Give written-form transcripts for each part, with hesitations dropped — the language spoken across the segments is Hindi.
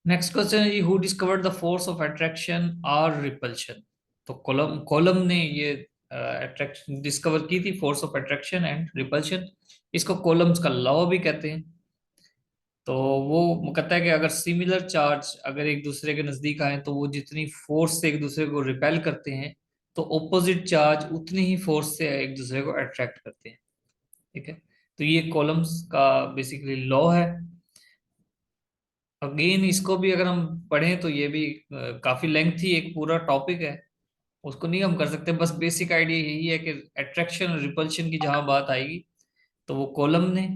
नेक्स्ट क्वेश्चन है जी, who discovered the force of attraction और रिपल्शन। तो कॉलम ने ये अट्रैक्शन डिस्कवर की थी, force of attraction and repulsion. इसको कॉलम्स का लॉ भी कहते हैं। तो वो कहता है कि अगर सिमिलर चार्ज अगर एक दूसरे के नजदीक आए तो वो जितनी फोर्स से एक दूसरे को रिपेल करते हैं, तो ऑपोजिट चार्ज उतनी ही फोर्स से एक दूसरे को अट्रैक्ट करते हैं। ठीक है। तो ये कॉलम्स का बेसिकली लॉ है। अगेन इसको भी अगर हम पढ़ें तो ये भी काफी लेंथी एक पूरा टॉपिक है। उसको नहीं हम कर सकते, बस बेसिक आइडिया यही है कि अट्रैक्शन और रिपल्शन की जहां बात आएगी तो वो कॉलम ने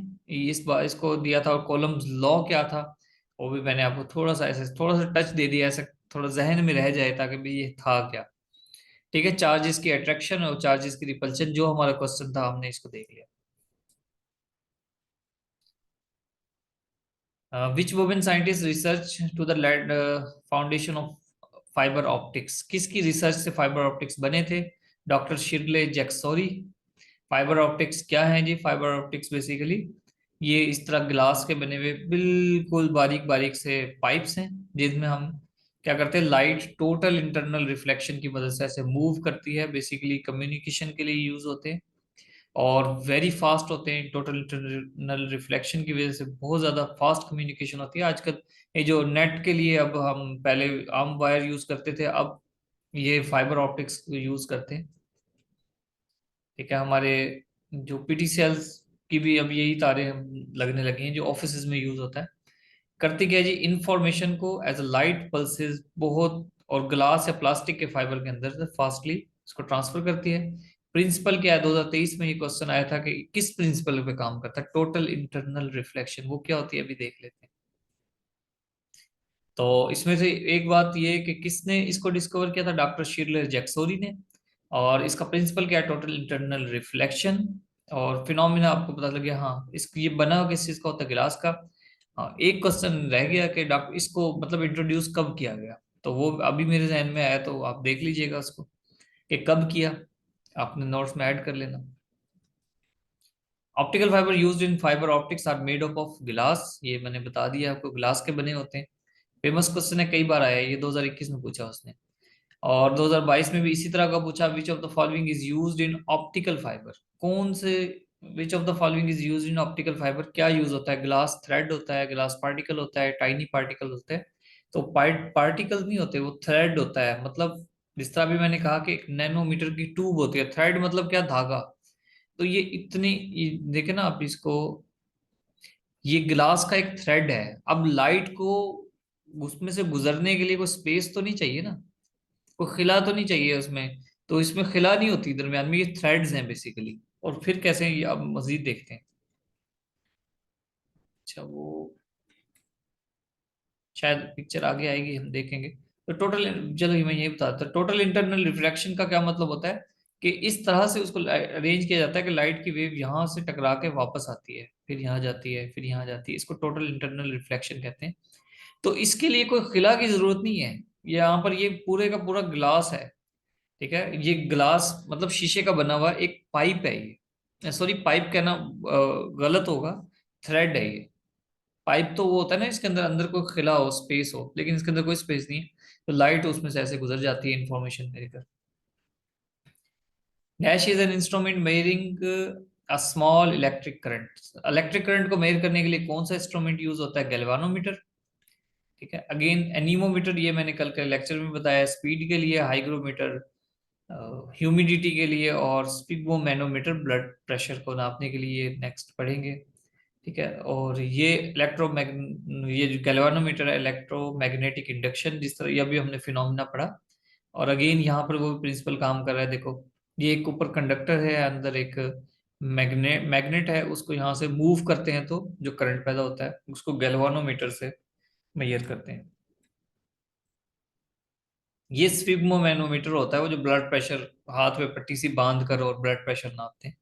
इस बार इसको दिया था। और कॉलम्स लॉ क्या था वो भी मैंने आपको थोड़ा सा ऐसे थोड़ा सा टच दे दिया, ऐसे थोड़ा जहन में रह जाए ताकि भाई ये था क्या। ठीक है, चार्जेस की अट्रैक्शन और चार्जेस की रिपल्शन जो हमारा क्वेश्चन था हमने इसको देख लिया। Which women scientist research to the foundation of fibre optics. किसकी रिसर्च से फाइबर ऑप्टिक्स बने थे? डॉक्टर शिरले जैक्सोरी। फाइबर ऑप्टिक्स क्या है जी? फाइबर ऑप्टिक्स बेसिकली ये इस तरह ग्लास के बने हुए बिल्कुल बारीक बारीक से पाइप्स हैं, जिसमें हम क्या करते हैं, लाइट टोटल इंटरनल रिफ्लेक्शन की मदद से ऐसे मूव करती है। बेसिकली कम्युनिकेशन के लिए यूज होते हैं और वेरी फास्ट होते हैं। टोटल इंटरनल रिफ्लेक्शन की वजह से बहुत ज़्यादा फास्ट कम्युनिकेशन होती है आजकल। ये जो नेट के लिए अब हम पहले आम वायर यूज़ करते थे, अब ये फाइबर ऑप्टिक्स यूज़ करते हैं। ठीक है, हमारे जो पीटीसीएल्स की भी अब यही तारें हम लगने लगी हैं जो ऑफिस में यूज़ होता है। करती क्या है जी, इंफॉर्मेशन को एज अ लाइट पल्सेस बहुत और ग्लास या प्लास्टिक के फाइबर के अंदर से फास्टली इसको ट्रांसफर करती है। प्रिंसिपल क्या है? 2023 में ये क्वेश्चन आया था कि किस प्रिंसिपल पे काम करता है टोटल इंटरनल रिफ्लेक्शन, वो क्या होती है अभी देख लेते हैं। तो इसमें से एक बात ये है कि किसने इसको डिस्कवर किया था? डॉक्टर शिरले जैक्सोरी ने। और इसका प्रिंसिपल क्या है? Total internal reflection. और फिनोमिना आपको पता लग गया। हाँ, इस ये बना किस चीज का होता है? गिलास का। हाँ, एक क्वेश्चन रह गया कि डॉक्टर इसको मतलब इंट्रोड्यूस कब किया गया, तो वो अभी मेरे जहन में आया, तो आप देख लीजिएगा उसको कि कब किया। आपने नोट्स में ऐड कर लेना। Optical fibre used in fibre optics are made up of glass, ये मैंने बता दिया आपको, ग्लास के बने होते हैं। फेमस क्वेश्चन है, कई बार आया है, ये 2021 में पूछा उसने। और 2022 में भी इसी तरह का पूछा, विच of the following is used in optical fibre. कौन से विच of the following is used in optical fibre, क्या यूज होता है? ग्लास थ्रेड होता है, ग्लास पार्टिकल होता है, टाइनी पार्टिकल होते हैं। तो पार्टिकल नहीं होते, वो थ्रेड होता है। मतलब जिस तरह भी मैंने कहा कि एक नैनोमीटर की ट्यूब होती है, थ्रेड मतलब क्या? धागा। तो ये इतनी देखे ना आप इसको, ये ग्लास का एक थ्रेड है। अब लाइट को उसमें से गुजरने के लिए कोई स्पेस तो नहीं चाहिए ना, कोई खिला तो नहीं चाहिए उसमें। तो इसमें खिला नहीं होती दरमियान में, ये थ्रेड्स हैं बेसिकली। और फिर कैसे ये अब मजीद देखते हैं। अच्छा, वो शायद पिक्चर आगे आएगी, हम देखेंगे। तो टोटल, चलो मैं ये बताता हूँ, टोटल इंटरनल रिफ्लेक्शन का क्या मतलब होता है कि इस तरह से उसको अरेंज किया जाता है कि लाइट की वेव यहाँ से टकरा के वापस आती है, फिर यहाँ जाती है, फिर यहाँ जाती है। इसको टोटल इंटरनल रिफ्लेक्शन कहते हैं। तो इसके लिए कोई खिला की जरूरत नहीं है। यहाँ पर ये पूरे का पूरा ग्लास है। ठीक है, ये ग्लास मतलब शीशे का बना हुआ एक पाइप है ये, सॉरी पाइप कहना गलत होगा, थ्रेड है ये। पाइप तो वो होता है ना इसके अंदर अंदर कोई खिला हो, स्पेस हो, लेकिन इसके अंदर कोई स्पेस नहीं है। तो लाइट उसमें से ऐसे गुजर जाती है इंफॉर्मेशन लेकर। Dash is an instrument measuring a small electric current. Electric current को मेजर करने के लिए कौन सा इंस्ट्रूमेंट यूज होता है? गैल्वानोमीटर। ठीक है, अगेन एनीमोमीटर ये मैंने कल के लेक्चर में बताया, स्पीड के लिए। हाइग्रोमीटर ह्यूमिडिटी के लिए। और स्पिग्मोमेनोमीटर ब्लड प्रेशर को नापने के लिए, नेक्स्ट पढ़ेंगे। ठीक है, और ये जो गैल्वानोमीटर है, इलेक्ट्रोमैग्नेटिक इंडक्शन, जिस तरह ये अभी हमने फिनोमिना पढ़ा। और अगेन यहाँ पर वो प्रिंसिपल काम कर रहा है, देखो। ये एक ऊपर कंडक्टर है, अंदर एक मैग्नेट मैग्नेट है, उसको यहाँ से मूव करते हैं तो जो करंट पैदा होता है उसको गैल्वानोमीटर से मेजर करते हैं। ये स्फिग्मोमेनोमीटर होता है, वो जो ब्लड प्रेशर हाथ में पट्टी सी बांध कर और ब्लड प्रेशर नापते हैं,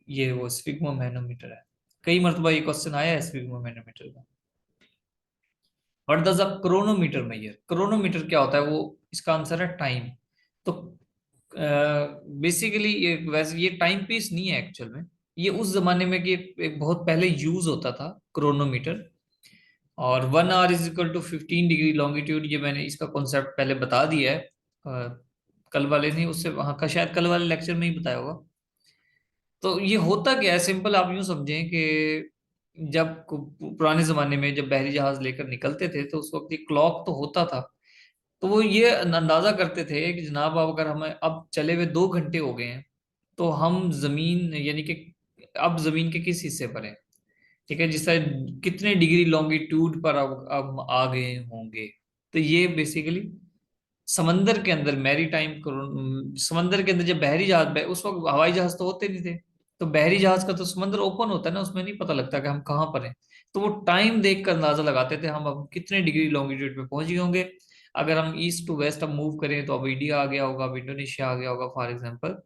ये वो स्फिग्मोमेनोमीटर है। कई मरतबा ये क्वेश्चन आया है स्फिग्मोमेनोमीटर का। What does a chronometer measure. Chronometer क्या होता है? वो इसका आंसर है टाइम। तो बेसिकली ये वैसे ये टाइम पीस नहीं है एक्चुअल में। ये उस जमाने में कि एक बहुत पहले यूज होता था क्रोनोमीटर। और 1 hour is equal to 15 degree longitude, ये मैंने इसका कॉन्सेप्ट पहले बता दिया है। कल वाले नहीं, उससे हाँ का शायद कल वाले लेक्चर में ही बताया होगा। तो ये होता क्या है, सिंपल आप यूं समझें कि जब पुराने जमाने में जब बहरी जहाज लेकर निकलते थे तो उस वक्त ये क्लॉक तो होता था। तो वो ये अंदाजा करते थे कि जनाब अब अगर हमें अब चले हुए 2 घंटे हो गए हैं तो हम जमीन यानी कि अब जमीन के किस हिस्से पर हैं, ठीक है, जिससे कितने डिग्री लॉन्गिट्यूड पर अब आ गए होंगे। तो ये बेसिकली समंदर के अंदर मैरी टाइम, समंदर के अंदर जब बहरी जहाज उस वक्त हवाई जहाज तो होते नहीं थे। तो बहरी जहाज का तो समंदर ओपन होता है ना, उसमें नहीं पता लगता कि हम कहाँ पर हैं। तो वो टाइम देख कर अंदाजा लगाते थे हम अब कितने डिग्री लॉन्गिट्यूड पे पहुंच गए होंगे। अगर हम ईस्ट टू वेस्ट अब मूव करें तो अब इंडिया आ गया होगा, अब इंडोनेशिया आ गया होगा फॉर एग्जाम्पल।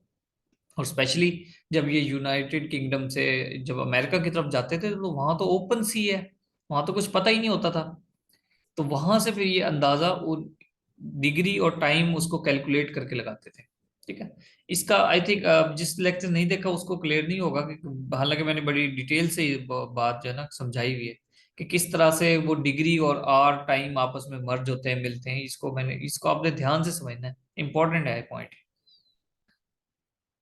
और स्पेशली जब ये यूनाइटेड किंगडम से जब अमेरिका की तरफ जाते थे तो वहां तो ओपन सी है, वहां तो कुछ पता ही नहीं होता था। तो वहां से फिर ये अंदाजा वो डिग्री और टाइम उसको कैलकुलेट करके लगाते थे। ठीक है। इसका आई थिंक जिस लेक्चर नहीं देखा उसको क्लियर नहीं होगा कि हालांकि मैंने बड़ी डिटेल से ये बात जो है ना समझाई हुई है कि किस तरह से वो डिग्री और आर टाइम आपस में मर्ज होते हैं, मिलते हैं। इसको आपने ध्यान से समझना है, इंपॉर्टेंट है पॉइंट।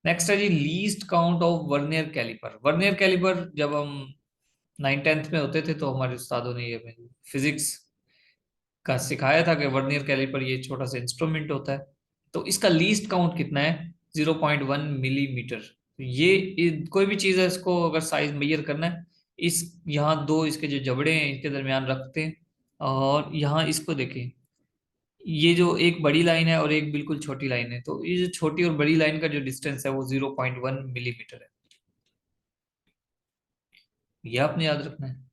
नेक्स्ट है जी least count of vernier caliper. Vernier caliper जब हम 9th 10th में होते थे तो हमारे उस्तादों ने ये फिजिक्स का सिखाया था कि वर्नियर कैलिपर ये छोटा सा इंस्ट्रूमेंट होता है। तो इसका लीस्ट काउंट कितना है, 0.1 मिलीमीटर। कोई भी चीज़ है इसको अगर साइज मेजर करना है, इस यहाँ दो इसके जो जबड़े हैं इनके दरमियान रखते हैं और यहाँ इसको देखें, ये जो एक बड़ी लाइन है और एक बिल्कुल छोटी लाइन है, तो ये जो छोटी और बड़ी लाइन का जो डिस्टेंस है वो 0.1 मिलीमीटर है। ये आपने याद रखना है।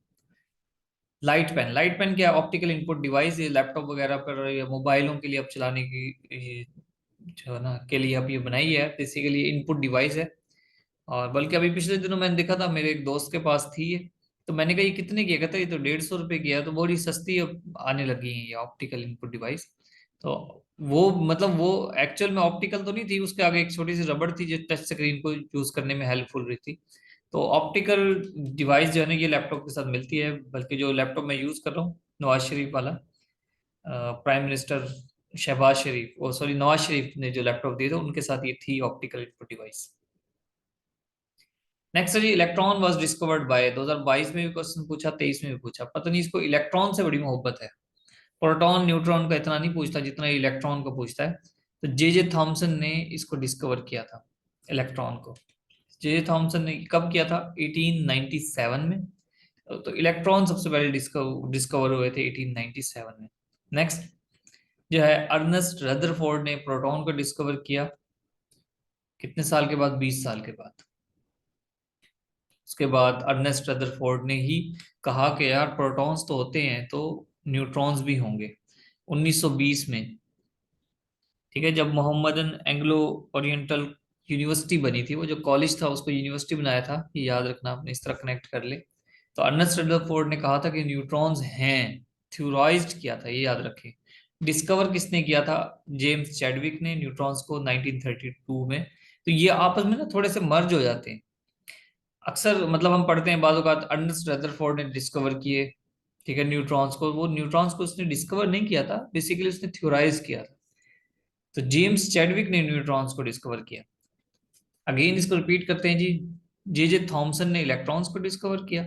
लाइट पेन क्या, ऑप्टिकल इनपुट डिवाइस, ये लैपटॉप वगैरह पर या मोबाइलों के लिए आप चलाने की ये जो है ना के लिए आप ये बनाई है, बेसिकली इनपुट डिवाइस है। और बल्कि अभी पिछले दिनों मैंने देखा था मेरे एक दोस्त के पास थी ये। तो मैंने कहा ये कितने की है, कहता है ये तो 150 रुपये की है। तो बड़ी सस्ती अब आने लगी है ये ऑप्टिकल इनपुट डिवाइस। तो वो मतलब वो एक्चुअल में ऑप्टिकल तो नहीं थी, उसके आगे एक छोटी सी रबड़ थी जो टच स्क्रीन को यूज करने में हेल्पफुल रही थी। तो ऑप्टिकल डिवाइस जो है ना ये लैपटॉप के साथ मिलती है। बल्कि जो लैपटॉप मैं यूज कर रहा हूँ नवाज शरीफ वाला, प्राइम मिनिस्टर शहबाज शरीफ, वो सॉरी नवाज शरीफ ने जो लैपटॉप दिए थे उनके साथ ये थी ऑप्टिकल इनपुट डिवाइस। नेक्स्ट है जी इलेक्ट्रॉन वाज डिस्कवर्ड बाय, 2022 में भी क्वेश्चन पूछा, 23 में भी पूछा। पता नहीं इसको इलेक्ट्रॉन से बड़ी मोहब्बत है, प्रोटॉन न्यूट्रॉन का इतना नहीं पूछता जितना इलेक्ट्रॉन को पूछता है। तो जे जे थॉमसन ने इसको डिस्कवर किया था, इलेक्ट्रॉन को। जे जे थॉमसन ने कब किया था, 1897 में। तो इलेक्ट्रॉन सबसे पहले डिस्कवर हुए थे 1897 में। नेक्स्ट जो है अर्नेस्ट रदरफोर्ड ने प्रोटॉन को डिस्कवर किया, कितने साल के बाद, 20 साल के बाद। उसके बाद अर्नेस्ट रदरफोर्ड ने ही कहा कि यार प्रोटॉन्स तो होते हैं तो न्यूट्रॉन्स भी होंगे, 1920 में। ठीक है, जब मोहम्मदन एंग्लो ओरिएंटल यूनिवर्सिटी बनी थी, वो जो कॉलेज था उसको यूनिवर्सिटी बनाया था, ये याद रखना आपने, इस तरह कनेक्ट कर ले। तो अर्नेस्ट रदरफोर्ड ने कहा था कि न्यूट्रॉन्स हैं, थ्योराइज्ड किया था, ये याद रखें। डिस्कवर किसने किया था, जेम्स चैडविक ने न्यूट्रॉन्स को 1932 में। तो ये आपस में ना थोड़े से मर्ज हो जाते हैं अक्सर, मतलब हम पढ़ते हैं बाज़ औक़ात अर्नेस्ट रदरफोर्ड ने डिस्कवर किए, ठीक है, न्यूट्रॉन्स को। वो न्यूट्रॉन्स को उसने डिस्कवर नहीं किया था, बेसिकली उसने थ्योराइज किया था। तो जेम्स चैडविक ने न्यूट्रॉन्स को डिस्कवर किया। अगेन इसको रिपीट करते हैं जी, जे जे थॉमसन ने इलेक्ट्रॉन्स को डिस्कवर किया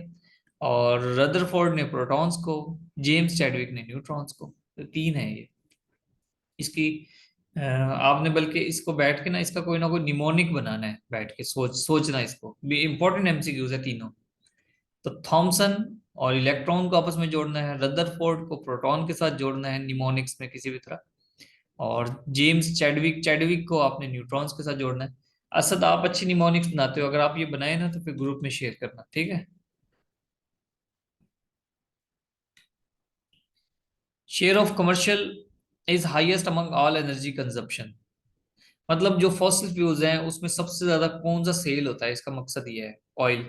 और रदरफोर्ड ने प्रोटॉन्स को, जेम्स चैडविक ने न्यूट्रॉन्स को। तो तीन है ये इसकी। आपने बल्कि इसको बैठ के ना इसका कोई ना कोई निमोनिक बनाना है, बैठ के सोचना, इसको भी इंपॉर्टेंट एमसीक्यूज है तीनों। तो थॉमसन और इलेक्ट्रॉन को आपस में जोड़ना है, रदरफोर्ड को प्रोटॉन के साथ जोड़ना है निमोनिक्स में किसी भी तरह, और जेम्स चैडविक चैडविक को आपने न्यूट्रॉन्स के साथ जोड़ना है। असद आप अच्छी निमोनिक्स बनाते हो, अगर आप ये बनाए ना तो फिर ग्रुप में शेयर करना, ठीक है। Share of commercial is highest among all energy consumption. मतलब जो फॉसिल फ्यूल्स हैं उसमें सबसे ज्यादा कौन सा सेल होता है, इसका मकसद ये है। ऑयल,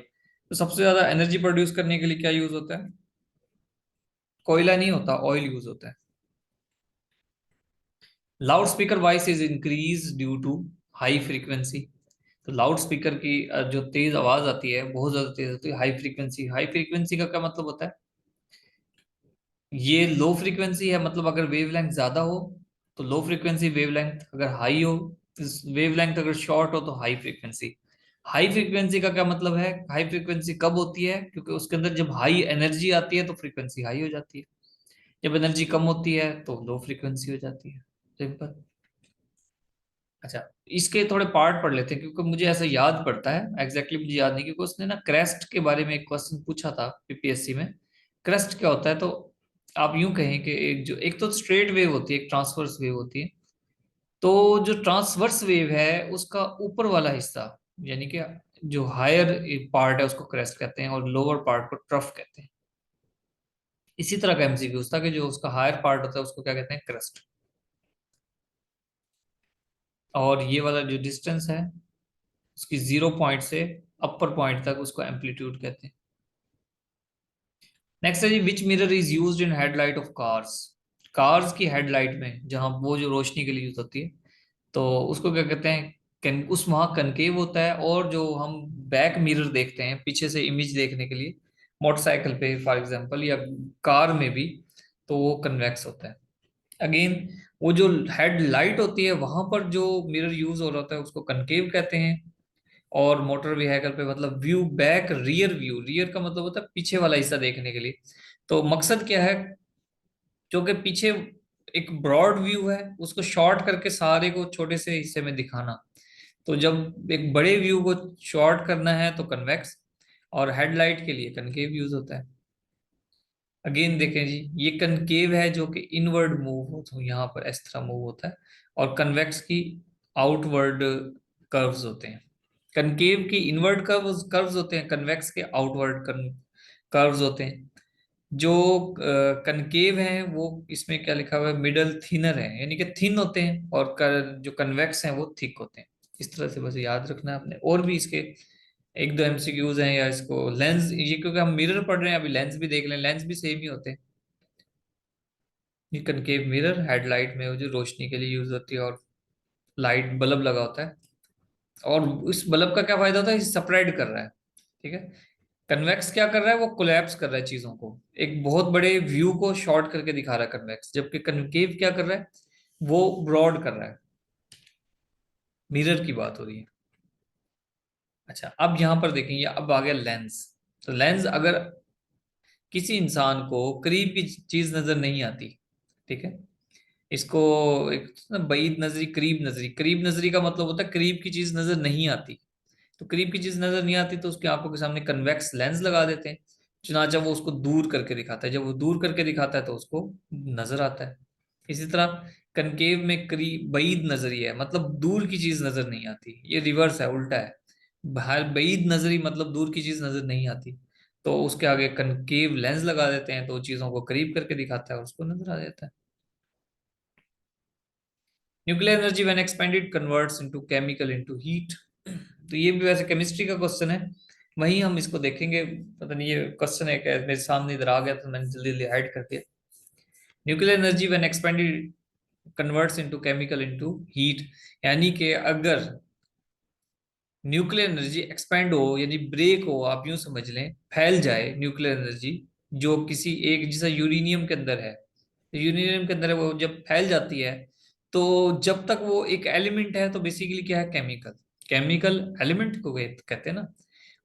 तो सबसे ज्यादा एनर्जी प्रोड्यूस करने के लिए क्या यूज होता है, कोयला नहीं होता, ऑयल यूज होता है। Loud speaker voice is increase due to high frequency. तो लाउड स्पीकर की जो तेज आवाज आती है बहुत ज्यादा तेज होती है, हाई फ्रीक्वेंसी। हाई फ्रीक्वेंसी का क्या मतलब होता है, ये लो फ्रीक्वेंसी है, मतलब अगर वेवलेंथ ज्यादा हो तो लो फ्रीक्वेंसी वेवलेंथ, अगर हाई हो, वेवलेंथ अगर शॉर्ट हो तो हाई फ्रीक्वेंसी। हाई फ्रीक्वेंसी का क्या मतलब है? हाई फ्रीक्वेंसी कब होती है? क्योंकि उसके अंदर जब हाई एनर्जी आती है तो फ्रीक्वेंसी हाई हो जाती है, जब एनर्जी कम होती है तो लो फ्रीक्वेंसी हो जाती है। सिंपल। अच्छा, इसके थोड़े पार्ट पढ़ लेते हैं, क्योंकि मुझे ऐसा याद पड़ता है, मुझे याद नहीं, क्योंकि उसने ना क्रेस्ट के बारे में एक क्वेश्चन पूछा था पीपीएससी में। क्रेस्ट क्या होता है? तो आप यूं कहें कि एक तो स्ट्रेट वेव होती है, एक ट्रांसवर्स वेव होती है। तो जो ट्रांसवर्स वेव है उसका ऊपर वाला हिस्सा, यानी कि जो हायर पार्ट है उसको क्रेस्ट कहते हैं, और लोअर पार्ट को ट्रफ कहते हैं। इसी तरह का एमसीक्यू था कि जो उसका हायर पार्ट होता है उसको क्या कहते हैं? क्रेस्ट। और ये वाला जो डिस्टेंस है उसकी 0 पॉइंट से अपर पॉइंट तक, उसको एम्पलीट्यूड कहते हैं। नेक्स्ट है जी, which mirror is used in headlight of cars? Cars की हेडलाइट में जहां वो जो रोशनी के लिए यूज होती है, तो उसको क्या कहते हैं? उस वहां कनकेव होता है, और जो हम बैक मिरर देखते हैं पीछे से इमेज देखने के लिए, मोटरसाइकिल पे फॉर एग्जांपल, या कार में भी, तो वो कन्वेक्स होता है। अगेन, वो जो हेडलाइट होती है वहां पर जो मिरर यूज हो रहा होता है उसको कनकेव कहते हैं। और मोटर व्हीकल पे मतलब view back, rear view, rear का मतलब होता है पीछे वाला हिस्सा देखने के लिए। तो मकसद क्या है? जो कि पीछे एक ब्रॉड व्यू है उसको शॉर्ट करके सारे को छोटे से हिस्से में दिखाना। तो जब एक बड़े व्यू को शॉर्ट करना है तो कन्वेक्स, और हेडलाइट के लिए कनकेव यूज होता है। अगेन देखें जी, ये कनकेव है जो कि इनवर्ड मूव होता है, यहाँ पर इस तरह मूव होता है। और कन्वेक्स की आउटवर्ड कर्व्स होते हैं। कनकेव की इनवर्ड कर्व्स कर्व्स होते हैं, कन्वेक्स के आउटवर्ड कर्व्स होते हैं। जो कनकेव हैं वो, इसमें क्या लिखा हुआ है? मिडल थिनर है, यानी कि थिन होते हैं, और जो कन्वेक्स हैं वो थिक होते हैं। इस तरह से बस याद रखना है आपने। और भी इसके एक दो एमसीक्यूज हैं, या इसको लेंस, ये क्योंकि हम मिरर पढ़ रहे हैं अभी, लेंस भी देख लें, लेंस भी सेम ही होते हैं। ये कनकेव मिरर हेडलाइट में वो जो रोशनी के लिए यूज होती है, और लाइट बल्ब लगा होता है। और इस बल्ब का क्या फायदा होता है? स्प्रेड कर रहा है। ठीक है। कन्वेक्स क्या कर रहा है? वो कोलैप्स कर रहा है चीजों को, एक बहुत बड़े व्यू को शॉर्ट करके दिखा रहा है कन्वेक्स, जबकि कनकेव क्या कर रहा है? वो ब्रॉड कर रहा है। मिरर की बात हो रही है। अच्छा, अब यहां पर देखेंगे, अब आ गया लेंस। तो लेंस, अगर किसी इंसान को करीब की चीज नजर नहीं आती, ठीक है, इसको एक ना बईद नजरी, करीब नजरी, करीब नजरी का मतलब होता है करीब की चीज नजर नहीं आती। तो करीब की चीज नजर नहीं आती तो उसकी आंखों के सामने कन्वेक्स लेंस लगा देते हैं, चुनाचा वो उसको दूर करके दिखाता है। जब वो दूर करके दिखाता है तो उसको नजर आता है। इसी तरह कनकेव में करीब बईद नजरी है, मतलब दूर की चीज नजर नहीं आती, ये रिवर्स है, उल्टा है। बाहर बईद नजरी मतलब दूर की चीज नजर नहीं आती, तो उसके आगे कनकेव लेंस लगा देते हैं, तो चीजों को करीब करके दिखाता है और उसको नजर आ जाता है। Nuclear energy when expanded converts into chemical into heat. तो ये भी वैसे केमिस्ट्री का क्वेश्चन है, वहीं हम इसको देखेंगे। पता नहीं ये क्वेश्चन है क्या, मेरे सामने इधर आ गया तो मैंने जल्दी जल्दी हाइड कर दिया। Nuclear energy when expanded converts into chemical into heat, यानी कि अगर न्यूक्लियर एनर्जी एक्सपेंड हो, यानी ब्रेक हो, आप यूं समझ लें, फैल जाए न्यूक्लियर एनर्जी, जो किसी एक, जैसा यूरेनियम के अंदर है, यूरेनियम के अंदर है, वो जब फैल जाती है, तो जब तक वो एक एलिमेंट है तो बेसिकली क्या है? केमिकल, केमिकल एलिमेंट को कहते हैं ना।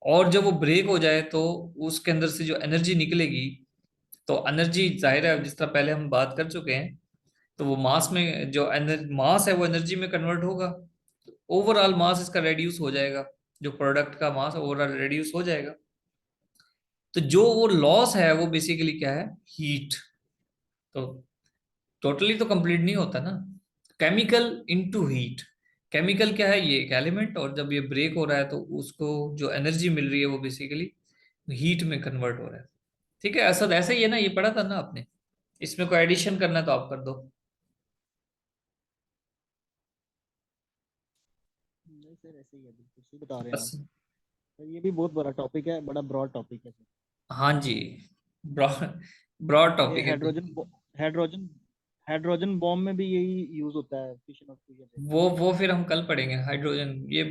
और जब वो ब्रेक हो जाए तो उसके अंदर से जो एनर्जी निकलेगी, तो एनर्जी जाहिर है जिस तरह पहले हम बात कर चुके हैं, तो वो मास में, जो मास है वो एनर्जी में कन्वर्ट होगा, ओवरऑल मास इसका रेड्यूस हो जाएगा, जो प्रोडक्ट का मास ओवरऑल रेड्यूस हो जाएगा। तो जो वो लॉस है वो बेसिकली क्या है? हीट। तो टोटली तो कंप्लीट नहीं होता ना। केमिकल इनटू हीट, केमिकल क्या है? ये एक एलिमेंट, और जब ये ब्रेक हो रहा है तो उसको जो एनर्जी मिल रही है वो बेसिकली हीट में कन्वर्ट हो रहा है। ठीक है, ऐसा ऐसा ही है ना, ये पढ़ा था ना आपने। इसमें कोई एडिशन करना है तो आप कर दो। नहीं सर, ऐसे ही है, बिल्कुल सही बता रहे हैं आप। बस। सर ये भी बहुत बड़ा टॉपिक है, बड़ा ब्रॉड टॉपिक है सर। हाँ जी, ब्रॉड ब्रॉड ये टॉपिक है। हाइड्रोजन हाइड्रोजन बॉम्ब में भी यही यूज होता है, फिशन और फ्यूजन रिएक्शन। वो फिर हम कल पढ़ेंगे हाइड्रोजन ये।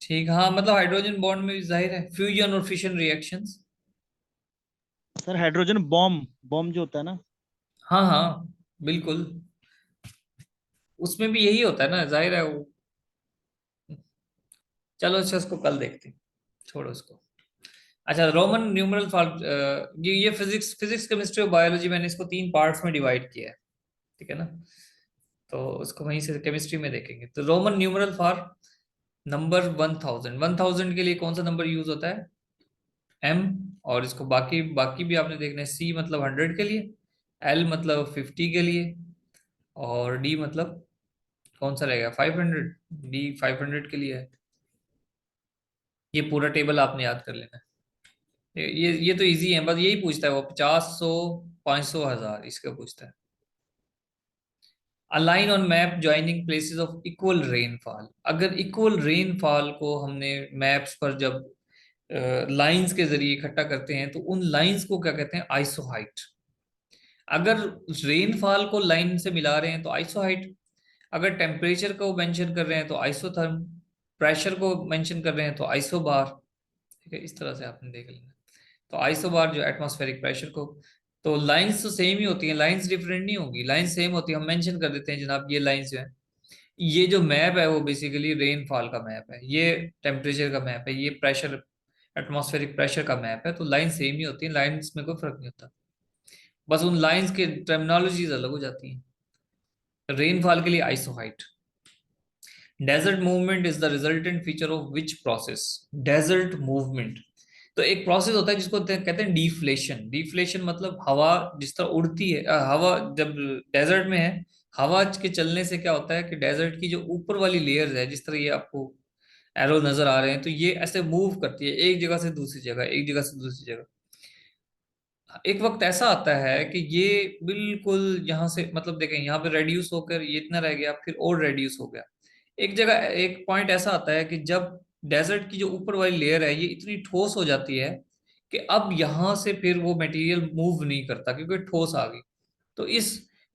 ठीक, हाँ, मतलब हाइड्रोजन बॉन्ड में भी जाहिर है फ्यूजन और fission reactions. Sir hydrogen bomb bomb जो होता है ना। हाँ हाँ बिल्कुल, उसमें भी यही होता है ना, जाहिर है वो। चलो अच्छा, उसको कल देखते हैं, छोड़ो उसको। अच्छा, रोमन न्यूमरल ये फिजिक्स फिजिक्स केमिस्ट्री और बायोलॉजी, मैंने इसको 3 पार्ट्स में डिवाइड किया है, ठीक है ना। तो उसको वहीं से केमिस्ट्री में देखेंगे। तो रोमन न्यूमरल फॉर नंबर 1000 के लिए कौन सा नंबर यूज होता है? एम। और इसको बाकी बाकी भी आपने देखना है, सी मतलब 100 के लिए, एल मतलब 50 के लिए, और डी मतलब कौन सा रहेगा? 500। डी 500 के लिए है। ये पूरा टेबल आपने याद कर लेना है। ये तो इजी है, बस यही पूछता है वो, 50, 100, 500, 1000, इसका पूछता है। Align on map joining places of equal rainfall. अगर इक्वल रेनफॉल को हमने मैप्स पर जब लाइंस के जरिए इकट्ठा करते हैं, तो उन लाइंस को क्या कहते हैं? आइसोहाइट। अगर रेनफॉल को लाइन से मिला रहे हैं तो आइसोहाइट, अगर टेम्परेचर को मेंशन कर रहे हैं तो आइसोथर्म, प्रेशर को मेंशन कर रहे हैं तो आइसोबार। ठीक है, इस तरह से आपने देख लेना। तो आइसोबार जो एटमॉस्फेरिक प्रेशर को, तो लाइंस तो सेम ही होती हैं, लाइंस डिफरेंट नहीं होगी, लाइंस सेम होती है, हम मेंशन कर देते हैं जनाब ये लाइंस जो है। ये जो मैप है वो बेसिकली रेनफॉल का मैप है, ये टेम्परेचर का मैप है, ये प्रेशर, एटमॉस्फेरिक प्रेशर का मैप है। तो लाइन सेम ही होती है, लाइंस में कोई फर्क नहीं होता, बस उन लाइंस के टर्मिनोलॉजीज अलग हो जाती हैं। रेनफॉल के लिए isohyet. Desert movement is the resultant feature of which process? Desert movement, तो एक प्रोसेस होता है जिसको कहते हैं डिफ्लेशन। डिफ्लेशन मतलब हवा जिस तरह उड़ती है, हवा जब डेजर्ट में है, हवा के चलने से क्या होता है कि डेजर्ट की जो ऊपर वाली लेयर्स है, जिस तरह ये आपको एरो नजर आ रहे हैं, तो ये ऐसे मूव करती है एक जगह से दूसरी जगह, एक जगह से दूसरी जगह। एक वक्त ऐसा आता है कि ये बिल्कुल यहाँ से, मतलब देखें यहाँ पे रेड्यूस होकर ये इतना रह गया, फिर और रेड्यूस हो गया। एक जगह एक पॉइंट ऐसा आता है कि जब डेजर्ट की जो ऊपर वाली लेयर है ये इतनी ठोस हो जाती है कि अब यहाँ से फिर वो मटेरियल मूव नहीं करता, क्योंकि ठोस आ गई। तो इस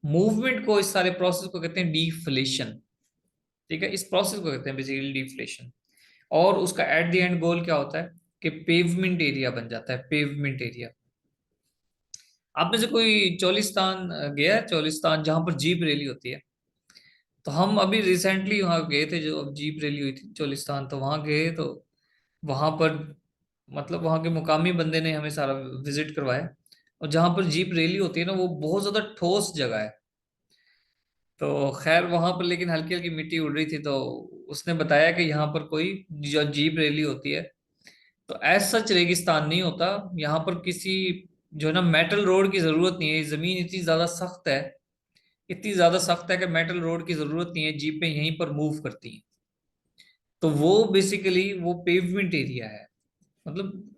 मूवमेंट को, इस सारे प्रोसेस को कहते हैं डिफ्लेशन। ठीक है, इस प्रोसेस को कहते हैं बेसिकली डिफ्लेशन। और उसका एट द एंड गोल क्या होता है कि पेवमेंट एरिया बन जाता है, पेवमेंट एरिया। आप में से कोई चोलिस्तान गया है? चोलिस्तान जहां पर जीप रैली होती है, तो हम अभी रिसेंटली वहां गए थे, जो अब जीप रैली हुई थी चोलिस्तान, तो वहां गए तो वहां पर, मतलब वहां के मुकामी बंदे ने हमें सारा विजिट करवाया। और जहां पर जीप रैली होती है ना, वो बहुत ज्यादा ठोस जगह है। तो खैर वहां पर लेकिन हल्की हल्की मिट्टी उड़ रही थी, तो उसने बताया कि यहाँ पर कोई जो जीप रैली होती है, तो एज सच रेगिस्तान नहीं होता यहाँ पर किसी, जो है ना, मेटल रोड की जरूरत नहीं है। जमीन इतनी ज्यादा सख्त है, इतनी ज्यादा सख्त है कि मेटल रोड की जरूरत नहीं है, जीपें यहीं पर मूव करती हैं। तो वो बेसिकली वो पेवमेंट एरिया है। मतलब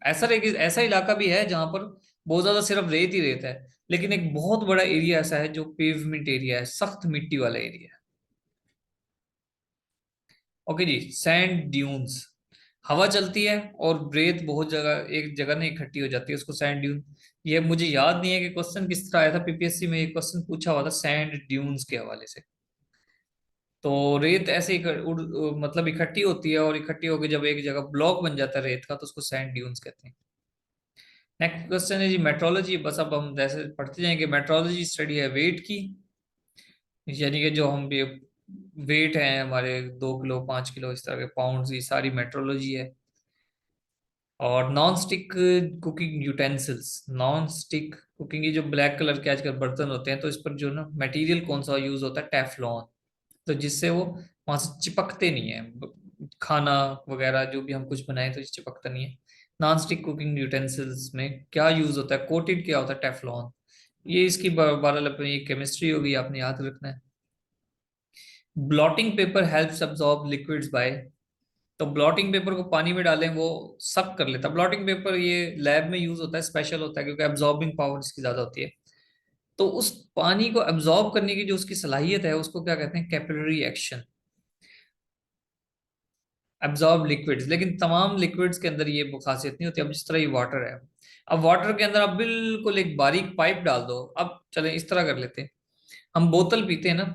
ऐसा इलाका भी है जहां पर बहुत ज्यादा सिर्फ रेत ही रेत है, लेकिन एक बहुत बड़ा एरिया ऐसा है जो पेवमेंट एरिया है, सख्त मिट्टी वाला एरिया है। ओके जी, सैंड ड्यून्स। हवा चलती है और रेत बहुत जगह एक जगह नहीं इकट्ठी हो जाती है, उसको सैंड ड्यून। ये मुझे याद नहीं है कि क्वेश्चन किस तरह आया था, पीपीएससी में एक क्वेश्चन पूछा हुआ था सैंड ड्यून्स के हवाले से। तो रेत ऐसे ही मतलब इकट्ठी होती है, और इकट्ठी होकर जब एक जगह ब्लॉक बन जाता है रेत का, तो उसको सैंड ड्यून्स कहते हैं। नेक्स्ट क्वेश्चन है जी मेट्रोलॉजी। बस अब हम जैसे पढ़ते जाएंगे। मेट्रोलॉजी स्टडी है वेट की, यानी कि जो हम भी वेट है हमारे, 2 किलो, 5 किलो, इस तरह के पाउंड्स, ये सारी मेट्रोलॉजी है। और non stick cooking utensils, non stick cooking, ये जो ब्लैक कलर के आजकल बर्तन होते हैं, तो इस पर जो ना मटेरियल कौन सा यूज होता है? टेफ्लॉन। तो जिससे वो वहां से चिपकते नहीं है, खाना वगैरह जो भी हम कुछ बनाए तो चिपकता नहीं है। नॉन स्टिक कुकिंग यूटेंसिल्स में क्या यूज होता है? कोटेड क्या होता है? टेफ्लॉन। ये इसकी 12 केमिस्ट्री होगी, आपने याद रखना है। Blotting paper helps absorb liquids by. तो ब्लॉटिंग पेपर को पानी में डालें वो सक कर लेता है। ब्लॉटिंग पेपर ये लैब में यूज होता है, स्पेशल होता है, क्योंकि एब्जॉर्बिंग पावर इसकी ज्यादा होती है। तो उस पानी को एब्जॉर्ब करने की जो उसकी सलाहियत है, उसको क्या कहते हैं? Capillary action. एब्जॉर्ब लिक्विड्स, लेकिन तमाम लिक्विड्स के अंदर ये वो खासियत नहीं होती। अब जिस तरह ये वाटर है, अब वाटर के अंदर आप बिल्कुल एक बारीक पाइप डाल दो। अब चलें इस तरह कर लेते हैं, हम बोतल पीते हैं ना,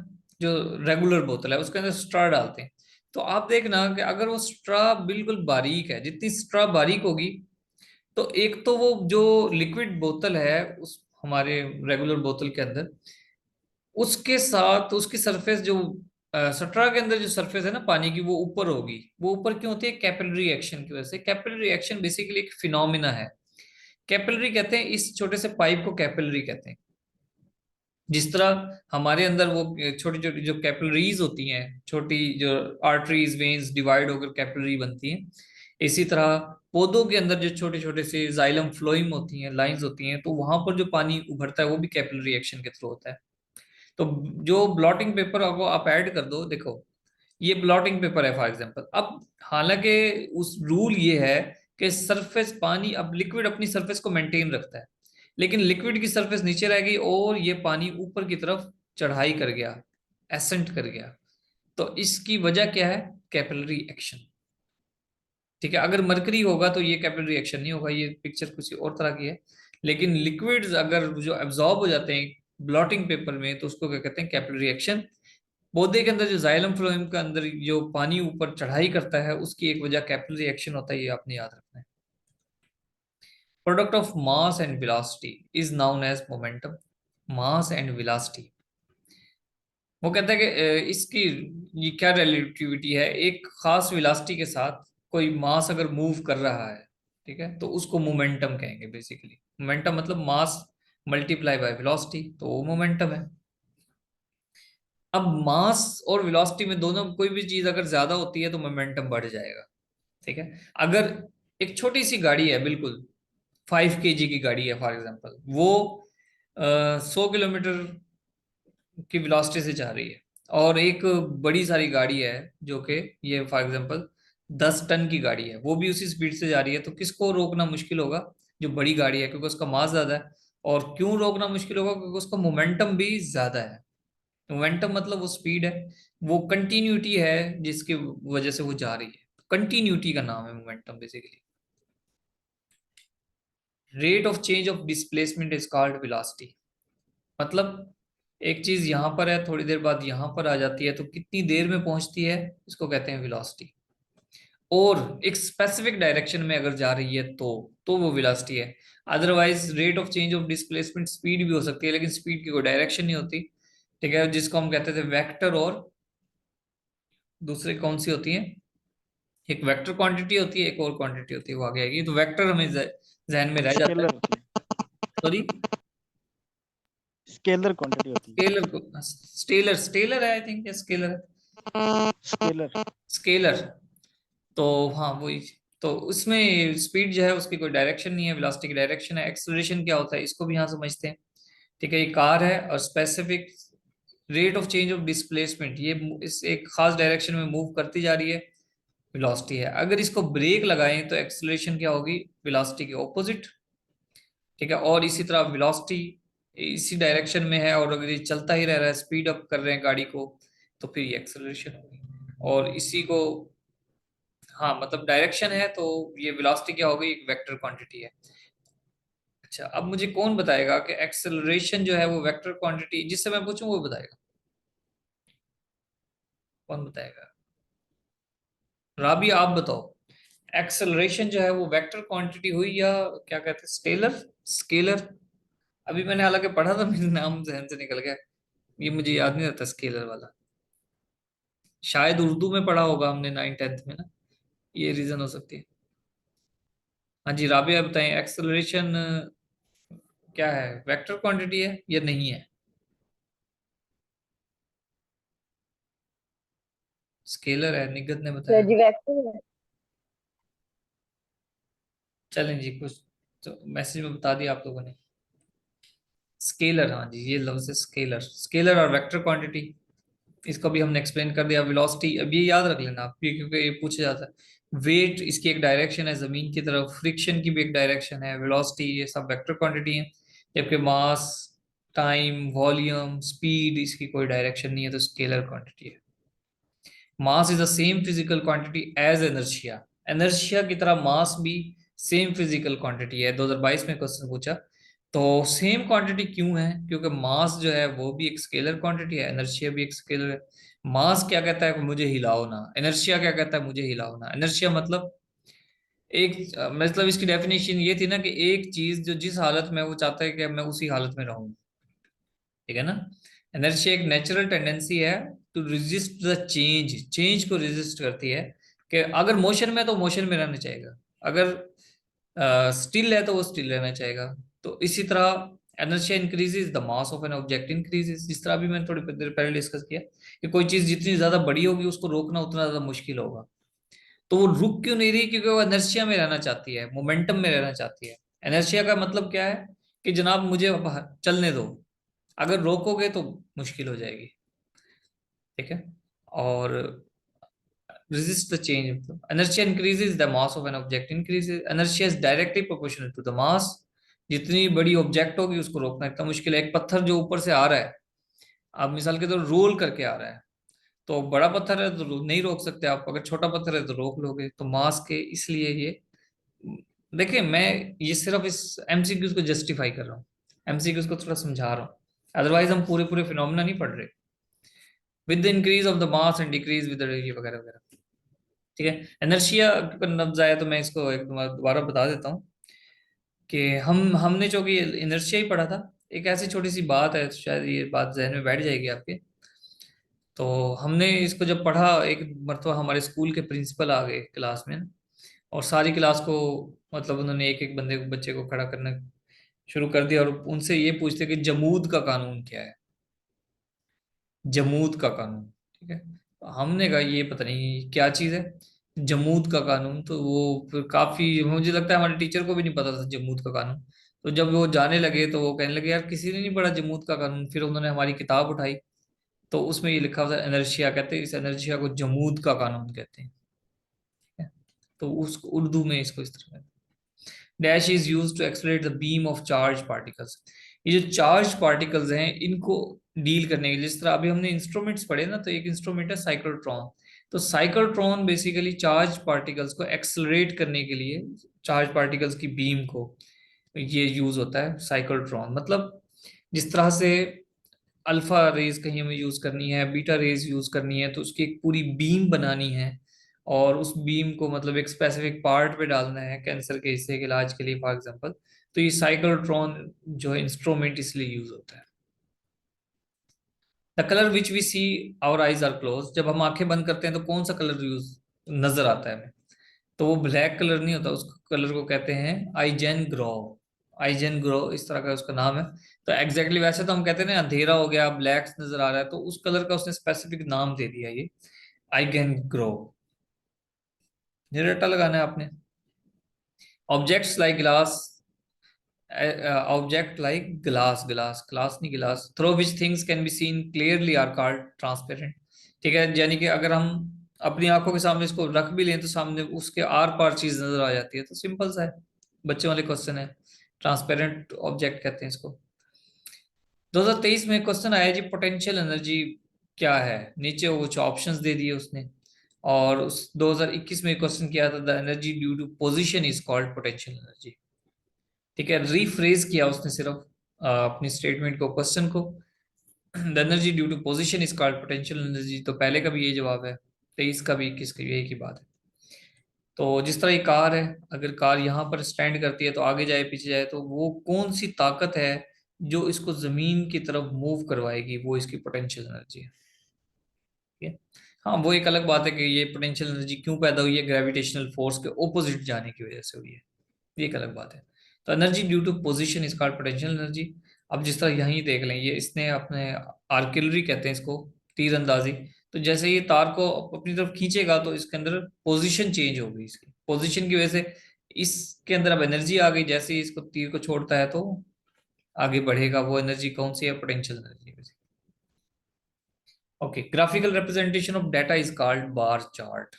जो रेगुलर बोतल है, उसके अंदर स्ट्रॉ डालते हैं। तो आप देखना कि अगर वो स्ट्रॉ बिल्कुल बारीक है, जितनी स्ट्रॉ बारीक होगी तो एक तो वो जो लिक्विड बोतल है उस हमारे रेगुलर बोतल के अंदर, उसके साथ उसकी सरफेस जो स्ट्रा के अंदर जो सरफेस है ना पानी की, वो ऊपर होगी। वो ऊपर क्यों होती है? कैपिलरी एक्शन की वजह से। कैपिलरी एक्शन बेसिकली एक फिनोमिना है। कैपिलरी कहते हैं, इस छोटे से पाइप को कैपिलरी कहते हैं। जिस तरह हमारे अंदर वो छोटी छोटी जो कैपिलरीज होती हैं, छोटी जो आर्टरीज वेन्स डिवाइड होकर कैपिलरी बनती हैं, इसी तरह पौधों के अंदर जो छोटे छोटे से जाइलम फ्लोइम होती हैं, लाइंस होती हैं, तो वहां पर जो पानी उभरता है वो भी कैपिलरी एक्शन के थ्रू होता है। तो जो ब्लॉटिंग पेपर को आप ऐड कर दो, देखो ये ब्लॉटिंग पेपर है फॉर एग्जांपल। अब हालांकि उस रूल ये है कि सरफेस पानी, अब लिक्विड अपनी सरफेस को मेंटेन रखता है, लेकिन लिक्विड की सरफेस नीचे रह गई और ये पानी ऊपर की तरफ चढ़ाई कर गया, एसेंट कर गया। तो इसकी वजह क्या है? Capillary action. ठीक है, अगर मरकरी होगा तो ये कैपिलरी एक्शन नहीं होगा, ये पिक्चर कुछ और तरह की है। लेकिन लिक्विड्स अगर जो एब्जॉर्ब हो जाते हैं ब्लॉटिंग पेपर में, तो उसको क्या कहते हैं? Capillary action. पौधे के अंदर जो जाइलम फ्लोएम के अंदर जो पानी ऊपर चढ़ाई करता है, उसकी एक वजह कैपिलरी एक्शन होता है, ये आपने याद रखना है। Product of mass and velocity is known as momentum. Mass and velocity, वो कहता है कि इसकी ये क्या रिलेटिविटी है? एक खास वेलोसिटी के साथ कोई मास अगर मूव कर रहा है, ठीक है, तो उसको मोमेंटम कहेंगे बेसिकली। मोमेंटम मतलब मास मल्टीप्लाई बाय वेलोसिटी, तो वो मोमेंटम है। अब मास और वेलोसिटी में दोनों कोई भी चीज अगर ज्यादा होती है तो मोमेंटम बढ़ जाएगा। ठीक है, अगर एक छोटी सी गाड़ी है, बिल्कुल 5 kg की गाड़ी है फॉर एग्जांपल, वो 100 किलोमीटर की वेलोसिटी से जा रही है, और एक बड़ी सारी गाड़ी है जो कि ये फॉर एग्जांपल 10 टन की गाड़ी है, वो भी उसी स्पीड से जा रही है, तो किसको रोकना मुश्किल होगा? जो बड़ी गाड़ी है, क्योंकि उसका मास ज्यादा है। और क्यों रोकना मुश्किल होगा? क्योंकि उसका मोमेंटम भी ज्यादा है। मोमेंटम मतलब वो स्पीड है, वो कंटिन्यूटी है जिसकी वजह से वो जा रही है। कंटिन्यूटी का नाम है momentum basically. Rate of change of displacement is called velocity. मतलब एक चीज यहां पर है, थोड़ी देर बाद यहां पर आ जाती है, तो कितनी देर में पहुंचती है, इसको कहते हैं वेलोसिटी। और एक स्पेसिफिक डायरेक्शन में अगर जा रही है तो वो वेलोसिटी है। Otherwise rate of change of displacement speed भी हो सकती है, लेकिन स्पीड की कोई डायरेक्शन नहीं होती। ठीक है, जिसको हम कहते थे वेक्टर, और दूसरे कौन सी होती है? एक वेक्टर क्वांटिटी होती है, एक और क्वांटिटी होती है, वो आगे आएगी। तो वेक्टर हमें जहन में रह जाता है। स्केलर होती है, सॉरी, स्केलर क्वांटिटी होती है। स्केलर को, स्टेलर, स्टेलर है आई थिंक, या स्केलर है? स्केलर। स्केलर। तो हाँ वही। तो उसमें स्पीड जो है उसकी कोई डायरेक्शन नहीं है, वेलोसिटी की डायरेक्शन है। एक्सेलरेशन क्या होता है, इसको भी यहाँ समझते हैं। ठीक है, ये कार है और specific rate of change of displacement, ये इस एक खास डायरेक्शन में मूव करती जा रही है, वेलोसिटी है। अगर इसको ब्रेक लगाएं तो एक्सेलरेशन क्या होगी? वेलोसिटी के ऑपोजिट। ठीक है, और इसी तरह वेलोसिटी इसी डायरेक्शन में है, और अगर ये चलता ही रह रहा है, स्पीड अप कर रहे हैं गाड़ी को, तो फिर ये एक्सेलरेशन होगी। और इसी को, हाँ मतलब डायरेक्शन है तो ये वेलोसिटी क्या होगी? एक वेक्टर क्वांटिटी है। अच्छा, अब मुझे कौन बताएगा कि एक्सेलरेशन जो है वो वेक्टर क्वांटिटी, जिससे मैं पूछूं वो बताएगा? कौन बताएगा? राबी आप बताओ, एक्सेलरेशन जो है वो वेक्टर क्वांटिटी हुई या क्या कहते हैं, स्केलर? स्केलर। अभी मैंने हालांकि पढ़ा था, मेरे नाम जहन से निकल गया, ये मुझे याद नहीं रहता स्केलर वाला। शायद उर्दू में पढ़ा होगा हमने 9th 10th में ना, ये रीजन हो सकती है। हाँ जी राबिया बताएं, एक्सेलरेशन क्या है? वेक्टर क्वांटिटी है या नहीं है? स्केलर है, निगत ने सर बताया। जी वैक्टर है। चलें जी, कुछ तो मैसेज में बता दिया आप लोगों ने। स्केलर, हाँ जी, ये लफ्ज है स्केलर। स्केलर और वेक्टर क्वांटिटी, इसको भी हमने एक्सप्लेन कर दिया। वेलोसिटी, अब ये याद रख लेना आप भी, क्योंकि ये पूछा जाता है। वेट इसकी एक डायरेक्शन है जमीन की तरफ, फ्रिक्शन की भी एक डायरेक्शन है, वेलोसिटी, ये सब वेक्टर क्वांटिटी है। जबकि मास, टाइम, वॉल्यूम, स्पीड, इसकी कोई डायरेक्शन नहीं है, तो स्केलर क्वांटिटी है। Mass is the same physical quantity as inertia. Inertia की तरह मास भी सेम फिजिकल क्वांटिटी है। 2022 में क्वेश्चन पूछा। तो सेम क्वांटिटी क्यों है? क्योंकि मास जो है वो भी एक स्केलर क्वांटिटी है, इनर्शिया भी एक स्केलर है। मास क्या कहता है? मुझे हिलाओ ना। इनर्शिया क्या कहता है? मुझे हिलाओ ना। इनर्शिया मतलब एक मतलब इसकी डेफिनेशन ये थी ना कि एक चीज जो जिस हालत में है, वो चाहता है कि मैं उसी हालत में रहूं, ठीक है ना। इनर्शिया एक नेचुरल टेंडेंसी है to resist the change, change को रेजिस्ट करती है, कि अगर मोशन में है तो मोशन में रहना चाहेगा, अगर स्टिल है तो वो स्टिल रहना चाहेगा। तो इसी तरह inertia increases the mass of an object increases, जिस तरह भी मैंने थोड़ी देर पहले डिस्कस किया कि कोई चीज जितनी ज्यादा बड़ी होगी उसको रोकना उतना ज्यादा मुश्किल होगा। तो वो रुक क्यों नहीं रही, क्योंकि वो एनर्शिया में रहना चाहती है, मोमेंटम में रहना चाहती है। एनर्शिया का मतलब क्या है कि जनाब मुझे चलने दो, अगर रोकोगे तो मुश्किल हो जाएगी, ठीक है। और resist the change, inertia increases the mass of an object increases, inertia is directly proportional to the mass, जितनी बड़ी ऑब्जेक्ट होगी उसको रोकना इतना मुश्किल है। एक पत्थर जो ऊपर से आ रहा है, आप मिसाल के तौर रोल करके आ रहा है, तो बड़ा पत्थर है तो नहीं रोक सकते आप, अगर छोटा पत्थर है तो रोक लोगे, तो मास के इसलिए ये, देखिए मैं ये सिर्फ इस एमसीक्यूज को जस्टिफाई कर रहा हूँ, एमसीक्यूज को थोड़ा समझा रहा हूँ, अदरवाइज हम पूरे पूरे फिनोमेना नहीं पढ़ रहे। With the increase of the mass and decrease with the ये वगैरह वगैरह, ठीक है। इनर्शिया पर लफ्ज आया तो मैं इसको एक दोबारा बता देता हूँ कि हमने जो कि इनर्शिया ही पढ़ा था, एक ऐसी छोटी सी बात है, शायद ये बात जहन में बैठ जाएगी आपके। तो हमने इसको जब पढ़ा, एक मरतबा हमारे स्कूल के प्रिंसिपल आ गए क्लास में, और सारी क्लास को मतलब उन्होंने एक एक बंदे को बच्चे को खड़ा करना शुरू कर दिया, और उनसे ये पूछते कि जमूद का कानून क्या है, जमूद का कानून, ठीक है। तो हमने कहा ये पता नहीं क्या चीज़ है जमूद का कानून, तो वो फिर काफी, मुझे लगता है हमारे टीचर को भी नहीं पता था जमूद का कानून। तो जब वो जाने लगे तो वो कहने लगे यार किसी ने नहीं पढ़ा जमूद का कानून, फिर उन्होंने हमारी किताब उठाई, तो उसमें ये लिखा हुआ था एनर्शिया, कहते हैं इस एनर्शिया को जमूद का कानून कहते हैं, ठीक है? तो उस उर्दू में इसको इस तरह dash is use to accelerate the beam of charge particles. ये जो चार्ज पार्टिकल्स हैं इनको डील करने के लिए, जिस तरह अभी हमने इंस्ट्रूमेंट्स पढ़े ना, तो एक इंस्ट्रूमेंट है साइक्लोट्रॉन, तो साइक्लोट्रॉन बेसिकली चार्ज पार्टिकल्स को एक्सलरेट करने के लिए, चार्ज पार्टिकल्स की बीम को ये यूज होता है साइक्लोट्रॉन। मतलब जिस तरह से अल्फा रेज कहीं हमें यूज करनी है, बीटा रेज यूज करनी है, तो उसकी एक पूरी बीम बनानी है, और उस बीम को मतलब एक स्पेसिफिक पार्ट पे डालना है कैंसर के हिस्से के इलाज के लिए फॉर एग्जांपल, तो ये साइक्लोट्रॉन जो है इंस्ट्रूमेंट इसलिए यूज होता है। The colour which we see our eyes are close, जब हम आंखें बंद करते हैं तो कौन सा कलर यूज नजर आता है हमें, तो वो ब्लैक कलर नहीं होता, उस कलर को कहते हैं आइजेन ग्रो, आइजेन ग्रो इस तरह का उसका नाम है। तो एग्जैक्टली वैसे तो हम कहते हैं ना अंधेरा हो गया ब्लैक नजर आ रहा है, तो उस कलर का उसने स्पेसिफिक नाम दे दिया ये आइगेन ग्रो। ये रट्टा लगाना है आपने। Objects like glass, object like glass, glass glass नहीं गिलास, through which things can be seen clearly are called transparent, ठीक है। यानी कि अगर हम अपनी आंखों के सामने इसको रख भी लें तो सामने उसके आर पार चीज नजर आ जाती है, तो सिंपल सा है, बच्चों वाले क्वेश्चन है, ट्रांसपेरेंट ऑब्जेक्ट कहते हैं इसको। 2023 में क्वेश्चन आया जी पोटेंशियल एनर्जी क्या है, नीचे वो कुछ ऑप्शंस दे दिए उसने, और उस 2021 में क्वेश्चन किया था the energy due to position is called potential energy, ठीक है। रीफ्रेज किया उसने सिर्फ अपनी स्टेटमेंट को, क्वेश्चन को, the energy due to position is called potential energy, तो पहले का भी यही जवाब है, 23 का भी 21 का भी यही की बात है। तो जिस तरह ये कार है, अगर कार यहाँ पर स्टैंड करती है तो आगे जाए पीछे जाए, तो वो कौन सी ताकत है जो इसको जमीन की तरफ मूव करवाएगी, वो इसकी पोटेंशियल एनर्जी है, ठीक है। हाँ वो एक अलग बात है कि ये पोटेंशियल एनर्जी क्यों पैदा हुई है, ग्रेविटेशनल फोर्स के ऑपोजिट जाने की वजह से हुई है, ये एक अलग बात है। तो energy due to position is called potential energy. अब जिस तरह यहीं देख लें, ये इसने अपने आर्टिलरी कहते हैं इसको, तीर अंदाजी, तो जैसे ये तार को अपनी तरफ खींचेगा तो इसके अंदर पोजीशन चेंज होगी, इसकी पोजीशन की वजह से इसके अंदर अब एनर्जी आ गई, जैसे ही इसको तीर को छोड़ता है तो आगे बढ़ेगा, वो एनर्जी कौन सी है, potential energy. Okay, graphical representation of data is called bar chart.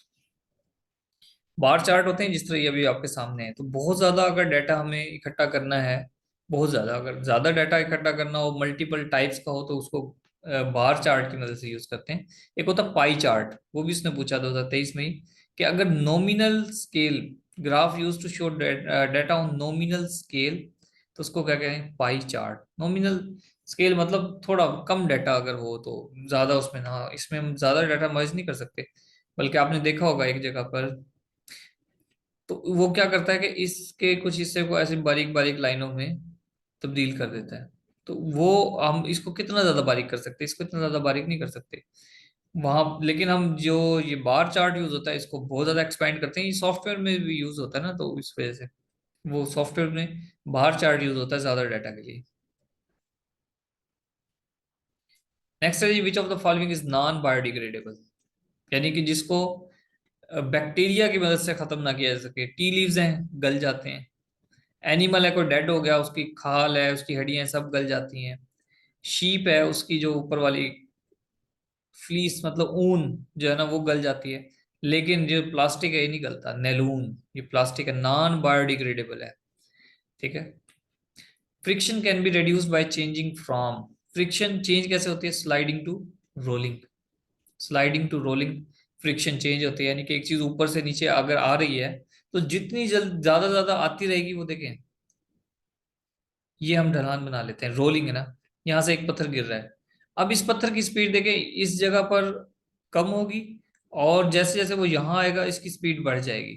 Bar chart होते हैं जिस तरह ये अभी आपके सामने है, तो बहुत ज्यादा अगर डाटा हमें इकट्ठा करना है, बहुत ज्यादा अगर ज्यादा डाटा इकट्ठा करना हो, मल्टीपल टाइप्स का हो, तो उसको बार चार्ट की मदद से यूज करते हैं। एक होता है पाई चार्ट, वो भी उसने पूछा 2023 में ही, कि अगर nominal scale graph use to show data on nominal scale, तो उसको क्या कहें, पाई चार्ट। नॉमिनल स्केल मतलब थोड़ा कम डाटा अगर हो, तो ज्यादा उसमें ना, इसमें हम ज्यादा डाटा मर्ज नहीं कर सकते, बल्कि आपने देखा होगा एक जगह पर तो वो क्या करता है कि इसके कुछ हिस्से को ऐसे बारीक बारीक लाइनों में तब्दील कर देता है। तो वो हम इसको कितना ज्यादा बारीक कर सकते हैं, इसको इतना ज्यादा बारीक नहीं कर सकते वहां, लेकिन हम जो ये बार चार्ट यूज होता है इसको बहुत ज्यादा एक्सपेंड करते हैं। ये सॉफ्टवेयर में भी यूज होता है ना, तो इस वजह से वो सॉफ्टवेयर में बार चार्ट यूज होता है ज्यादा डाटा के लिए। नेक्स्ट है जी, which of the following is non biodegradable, यानी कि जिसको बैक्टीरिया की मदद से खत्म ना किया जा सके। टी लीव्स हैं, गल जाते हैं। एनिमल है, कोई डेड हो गया, उसकी खाल है, उसकी हड्डियां सब गल जाती हैं। शीप है, उसकी जो ऊपर वाली फ्लीस मतलब ऊन जो है ना वो गल जाती है। लेकिन जो प्लास्टिक है ये नहीं गलता, नेलून, ये प्लास्टिक है, नॉन बायोडिग्रेडेबल है। ठीक है। Friction can be reduce by changing from, friction change कैसे होती है, sliding to rolling. Sliding to rolling friction change होती है, यानी कि एक चीज ऊपर से नीचे अगर आ रही है तो जितनी जल्द ज्यादा ज्यादा आती रहेगी, वो देखें ये हम ढलान बना लेते हैं, रोलिंग है ना। यहाँ से एक पत्थर गिर रहा है, अब इस पत्थर की स्पीड देखें, इस जगह पर कम होगी, और जैसे जैसे वो यहाँ आएगा इसकी स्पीड बढ़ जाएगी।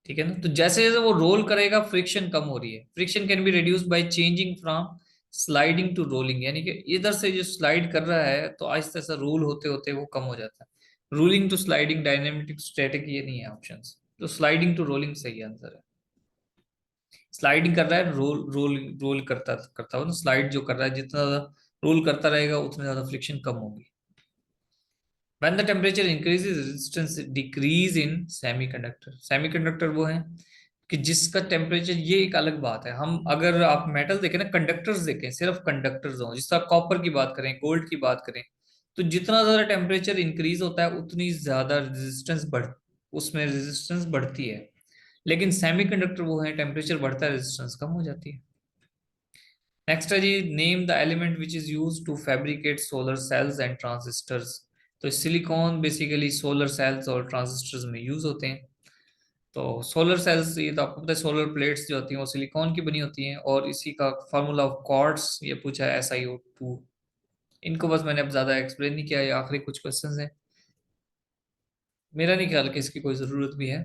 ठीक है ना, तो जैसे जैसे वो रोल करेगा फ्रिक्शन कम हो रही है। Friction can be reduce by changing from sliding to rolling, यानी कि इधर से जो स्लाइड कर रहा है तो आहिस्ता आहिस्ता रोल होते होते वो कम हो जाता है। Rolling to sliding, dynamic static, ये नहीं है ऑप्शंस, तो स्लाइडिंग टू रोलिंग सही आंसर है। स्लाइडिंग कर रहा है, रोल रोल रोल करता करता हो ना, स्लाइड जो कर रहा है जितना ज्यादा रोल करता रहेगा उतना ज्यादा फ्रिक्शन कम होगी। When the temperature increases, resistance decrease in semiconductor। Semiconductor वो है कि जिसका टेम्परेचर, ये एक अलग बात है। हम अगर आप मेटल देखें ना, कंडक्टर्स देखें, सिर्फ कंडक्टर्स हो, जिस तरह कॉपर की बात करें, गोल्ड की बात करें, तो जितना ज्यादा टेम्परेचर इंक्रीज होता है उतनी ज्यादा रेजिस्टेंस उसमें रेजिस्टेंस बढ़ती है। लेकिन सेमीकंडक्टर वो है, टेम्परेचर बढ़ता है रेजिस्टेंस कम हो जाती है। नेक्स्ट है जी, name the element which is use to fabricate solar cells and transistors. तो सिलिकॉन बेसिकली सोलर सेल्स और ट्रांजिस्टर्स में यूज होते हैं। तो सोलर सेल्स, ये तो आपको पता है, सोलर प्लेट्स जो होती हैं वो सिलिकॉन की बनी होती हैं, और इसी का फार्मूला ऑफ क्वार्ट्स ये पूछा है, SiO2। इनको बस मैंने अब ज्यादा एक्सप्लेन नहीं किया, ये आखिरी कुछ क्वेश्चंस हैं। मेरा नहीं ख्याल कि इसकी कोई जरूरत भी है।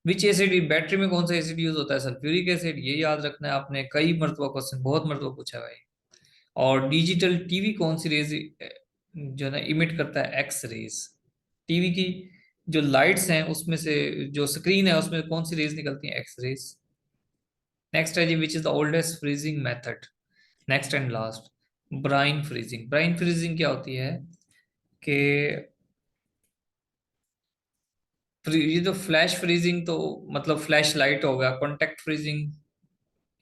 विच एसिड, बैटरी में कौन सा एसिड यूज होता है, सल्फ्यूरिक एसिड, ये याद रखना है आपने, कई मरतबा क्वेश्चन, बहुत मरतबा पूछा है भाई। और डिजिटल टीवी कौन सी रेज जो है ना इमिट करता है, एक्स रेज। टीवी की जो लाइट्स हैं उसमें से, जो स्क्रीन है उसमें कौन सी रेज निकलती हैं, एक्स रेज। नेक्स्ट है जी, which is the oldest freezing method. Next and last, brine freezing. Brine freezing क्या होती है कि ये तो फ्लैश फ्रीजिंग तो मतलब फ्लैश लाइट हो गया, कॉन्टेक्ट फ्रीजिंग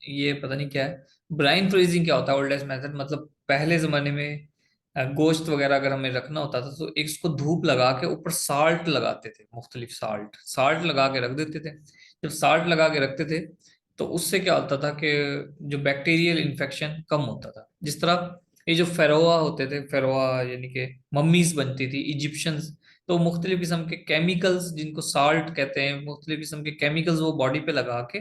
ये पता नहीं क्या है। ब्राइन फ्रीजिंग क्या होता है, ओल्डेस्ट मेथड, मतलब पहले जमाने में गोश्त वगैरह अगर हमें रखना होता था तो एक इसको धूप लगा के ऊपर साल्ट लगाते थे, मुख्तलिफ साल्ट साल्ट लगा के रख देते थे। जब साल्ट लगा के रखते थे तो उससे क्या होता था कि जो बैक्टीरियल इन्फेक्शन कम होता था। जिस तरह ये जो फेरोआ होते थे, फेरोआ यानी कि मम्मीज बनती थी इजिप्शियंस, तो मुख्तलिफ किस्म के केमिकल्स जिनको साल्ट कहते हैं, मुख्तलिफ किस्म के केमिकल्स वो बॉडी पे लगा के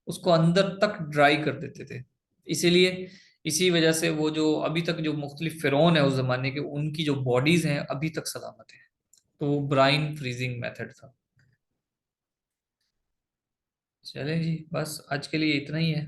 उसको अंदर तक ड्राई कर देते थे। इसीलिए इसी वजह से वो जो अभी तक जो मुख्तलिफ फिरौन है उस जमाने के, उनकी जो बॉडीज हैं अभी तक सलामत है। तो वो ब्राइन फ्रीजिंग मेथड था। चलें जी, बस आज के लिए इतना ही है।